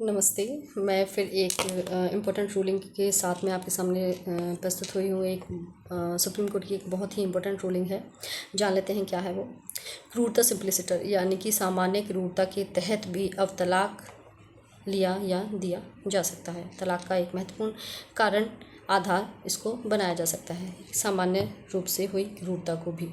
नमस्ते। मैं फिर एक इम्पोर्टेंट रूलिंग के साथ में आपके सामने प्रस्तुत हुई हूँ। एक सुप्रीम कोर्ट की एक बहुत ही इम्पोर्टेंट रूलिंग है। जान लेते हैं क्या है वो। क्रूरता सिंप्लिसिटर यानी कि सामान्य क्रूरता के तहत भी अब तलाक लिया या दिया जा सकता है। तलाक का एक महत्वपूर्ण कारण आधार इसको बनाया जा सकता है, सामान्य रूप से हुई क्रूरता को भी।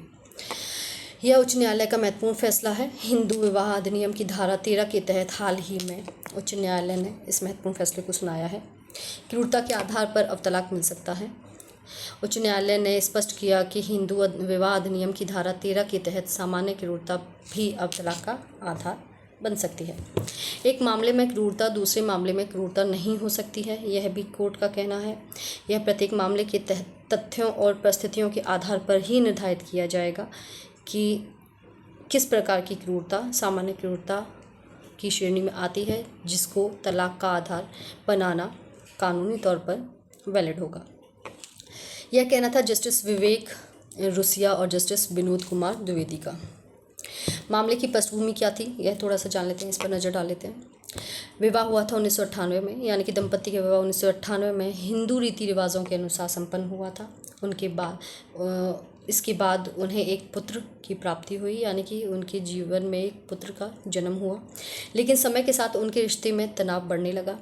यह उच्च न्यायालय का महत्वपूर्ण फैसला है। हिंदू विवाह अधिनियम की धारा 13 के तहत हाल ही में उच्च न्यायालय ने इस महत्वपूर्ण फैसले को सुनाया है। क्रूरता के आधार पर अब तलाक मिल सकता है। उच्च न्यायालय ने स्पष्ट किया कि हिंदू विवाह अधिनियम की धारा 13 के तहत सामान्य क्रूरता भी अब तलाक का आधार बन सकती है। एक मामले में क्रूरता दूसरे मामले में क्रूरता नहीं हो सकती है, यह भी कोर्ट का कहना है। यह प्रत्येक मामले के तथ्यों और परिस्थितियों के आधार पर ही निर्धारित किया जाएगा कि किस प्रकार की क्रूरता सामान्य क्रूरता की श्रेणी में आती है, जिसको तलाक का आधार बनाना कानूनी तौर पर वैलिड होगा। यह कहना था जस्टिस विवेक रुसिया और जस्टिस विनोद कुमार द्विवेदी का। मामले की पृष्ठभूमि क्या थी, यह थोड़ा सा जान लेते हैं, इस पर नज़र डाल लेते हैं। विवाह हुआ था 1998 में, यानी कि दंपति का विवाह 1998 में हिंदू रीति रिवाजों के अनुसार संपन्न हुआ था। इसके बाद उन्हें एक पुत्र की प्राप्ति हुई, यानी कि उनके जीवन में एक पुत्र का जन्म हुआ। लेकिन समय के साथ उनके रिश्ते में तनाव बढ़ने लगा।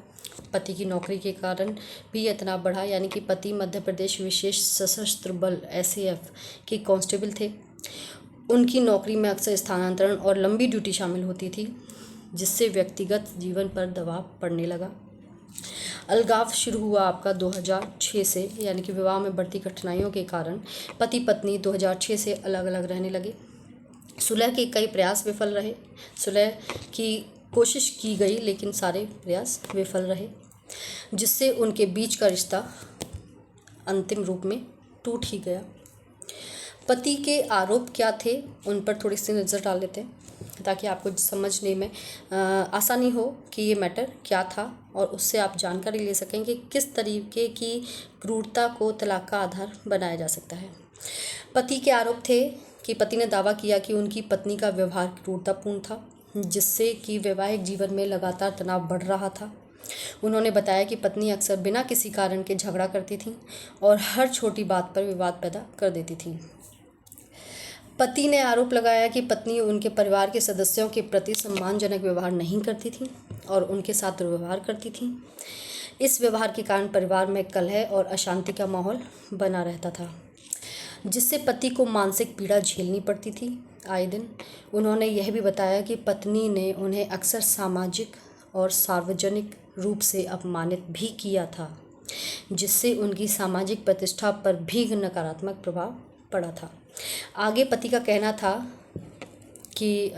पति की नौकरी के कारण भी यह तनाव बढ़ा, यानी कि पति मध्य प्रदेश विशेष सशस्त्र बल SAF के कांस्टेबल थे। उनकी नौकरी में अक्सर स्थानांतरण और लंबी ड्यूटी शामिल होती थी, जिससे व्यक्तिगत जीवन पर दबाव पड़ने लगा। अलगाव शुरू हुआ आपका 2006 से, यानी कि विवाह में बढ़ती कठिनाइयों के कारण पति पत्नी 2006 से अलग अलग रहने लगे। सुलह के कई प्रयास विफल रहे। सुलह की कोशिश की गई, लेकिन सारे प्रयास विफल रहे, जिससे उनके बीच का रिश्ता अंतिम रूप में टूट ही गया। पति के आरोप क्या थे, उन पर थोड़ी सी नज़र डाल लेते हैं, ताकि आपको समझने में आसानी हो कि ये मैटर क्या था और उससे आप जानकारी ले सकें कि किस तरीके की क्रूरता को तलाक का आधार बनाया जा सकता है। पति के आरोप थे कि पति ने दावा किया कि उनकी पत्नी का व्यवहार क्रूरतापूर्ण था, जिससे कि वैवाहिक जीवन में लगातार तनाव बढ़ रहा था। उन्होंने बताया कि पत्नी अक्सर बिना किसी कारण के झगड़ा करती थी और हर छोटी बात पर विवाद पैदा कर देती थी। पति ने आरोप लगाया कि पत्नी उनके परिवार के सदस्यों के प्रति सम्मानजनक व्यवहार नहीं करती थी और उनके साथ दुर्व्यवहार करती थी। इस व्यवहार के कारण परिवार में कलह और अशांति का माहौल बना रहता था, जिससे पति को मानसिक पीड़ा झेलनी पड़ती थी आए दिन। उन्होंने यह भी बताया कि पत्नी ने उन्हें अक्सर सामाजिक और सार्वजनिक रूप से अपमानित भी किया था, जिससे उनकी सामाजिक प्रतिष्ठा पर भी नकारात्मक प्रभाव पड़ा था। आगे पति का कहना था कि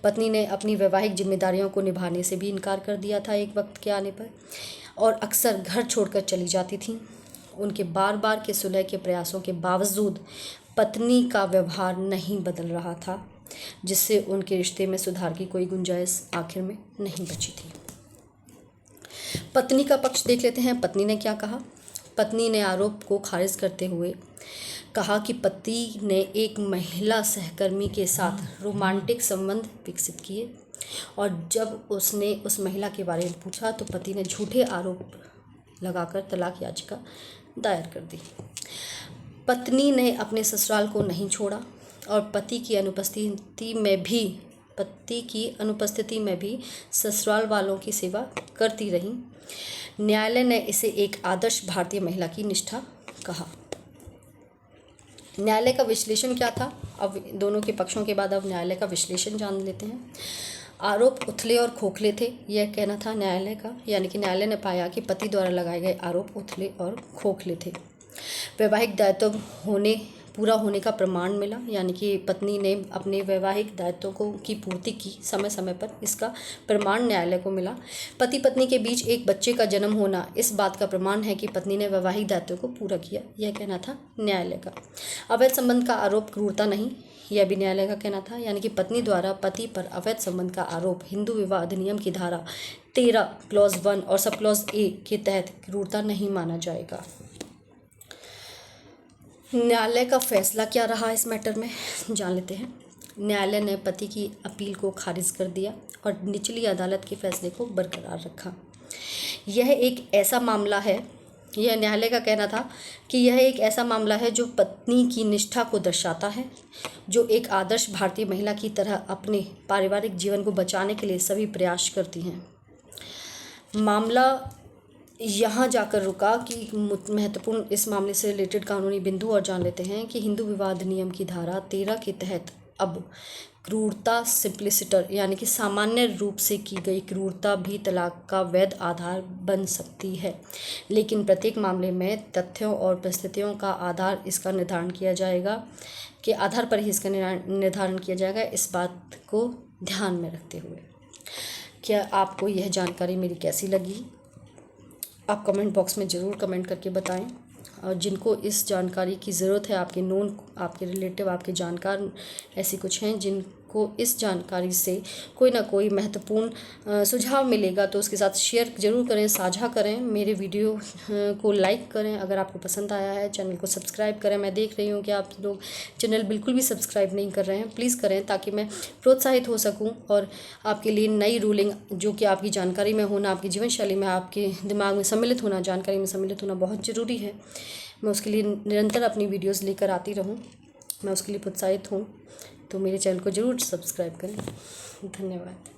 पत्नी ने अपनी वैवाहिक जिम्मेदारियों को निभाने से भी इनकार कर दिया था एक वक्त के आने पर, और अक्सर घर छोड़कर चली जाती थी। उनके बार बार के सुलह के प्रयासों के बावजूद पत्नी का व्यवहार नहीं बदल रहा था, जिससे उनके रिश्ते में सुधार की कोई गुंजाइश आखिर में नहीं बची थी। पत्नी का पक्ष देख लेते हैं। पत्नी ने क्या कहा। पत्नी ने आरोप को खारिज करते हुए कहा कि पति ने एक महिला सहकर्मी के साथ रोमांटिक संबंध विकसित किए, और जब उसने उस महिला के बारे में पूछा तो पति ने झूठे आरोप लगाकर तलाक याचिका दायर कर दी। पत्नी ने अपने ससुराल को नहीं छोड़ा और पति की अनुपस्थिति में भी ससुराल वालों की सेवा करती रही। न्यायालय ने इसे एक आदर्श भारतीय महिला की निष्ठा कहा। न्यायालय का विश्लेषण क्या था। अब दोनों के पक्षों के बाद अब न्यायालय का विश्लेषण जान लेते हैं। आरोप उथले और खोखले थे, यह कहना था न्यायालय का, यानी कि न्यायालय ने पाया कि पति द्वारा लगाए गए आरोप उथले और खोखले थे। वैवाहिक दायित्व पूरा होने का प्रमाण मिला, यानी कि पत्नी ने अपने वैवाहिक दायित्वों की पूर्ति की समय समय पर, इसका प्रमाण न्यायालय को मिला। पति पत्नी के बीच एक बच्चे का जन्म होना इस बात का प्रमाण है कि पत्नी ने वैवाहिक दायित्व को पूरा किया, यह कहना था न्यायालय का। अवैध संबंध का आरोप क्रूरता नहीं, यह भी न्यायालय का कहना था, यानी कि पत्नी द्वारा पति पर अवैध संबंध का आरोप हिंदू विवाह अधिनियम की धारा 13 क्लॉज 1 और सब क्लॉज A के तहत क्रूरता नहीं माना जाएगा। न्यायालय का फैसला क्या रहा इस मैटर में, जान लेते हैं। न्यायालय ने पति की अपील को खारिज कर दिया और निचली अदालत के फैसले को बरकरार रखा। यह एक ऐसा मामला है, यह न्यायालय का कहना था कि यह एक ऐसा मामला है जो पत्नी की निष्ठा को दर्शाता है, जो एक आदर्श भारतीय महिला की तरह अपने पारिवारिक जीवन को बचाने के लिए सभी प्रयास करती हैं। मामला यहाँ जाकर रुका कि महत्वपूर्ण इस मामले से रिलेटेड कानूनी बिंदु और जान लेते हैं कि हिंदू विवाह अधिनियम की धारा 13 के तहत अब क्रूरता सिंप्लिसिटर यानी कि सामान्य रूप से की गई क्रूरता भी तलाक का वैध आधार बन सकती है, लेकिन प्रत्येक मामले में तथ्यों और परिस्थितियों का आधार इसका निर्धारण किया जाएगा के आधार पर ही इसका निर्धारण किया जाएगा। इस बात को ध्यान में रखते हुए क्या आपको यह जानकारी मेरी कैसी लगी, आप कमेंट बॉक्स में ज़रूर कमेंट करके बताएं। और जिनको इस जानकारी की ज़रूरत है, आपके नोन, आपके रिलेटिव, आपके जानकार ऐसे कुछ हैं जिनको इस जानकारी से कोई ना कोई महत्वपूर्ण सुझाव मिलेगा, तो उसके साथ शेयर ज़रूर करें, साझा करें। मेरे वीडियो को लाइक करें अगर आपको पसंद आया है, चैनल को सब्सक्राइब करें। मैं देख रही हूँ कि आप लोग चैनल बिल्कुल भी सब्सक्राइब नहीं कर रहे हैं, प्लीज़ करें ताकि मैं प्रोत्साहित हो सकूँ और आपके लिए नई रूलिंग जो कि आपकी जानकारी में होना, आपकी जीवन शैली में, आपके दिमाग में सम्मिलित होना, जानकारी में सम्मिलित होना बहुत ज़रूरी है। मैं उसके लिए निरंतर अपनी वीडियोस लेकर आती रहूं, मैं उसके लिए प्रोत्साहित हूं, तो मेरे चैनल को ज़रूर सब्सक्राइब करें। धन्यवाद।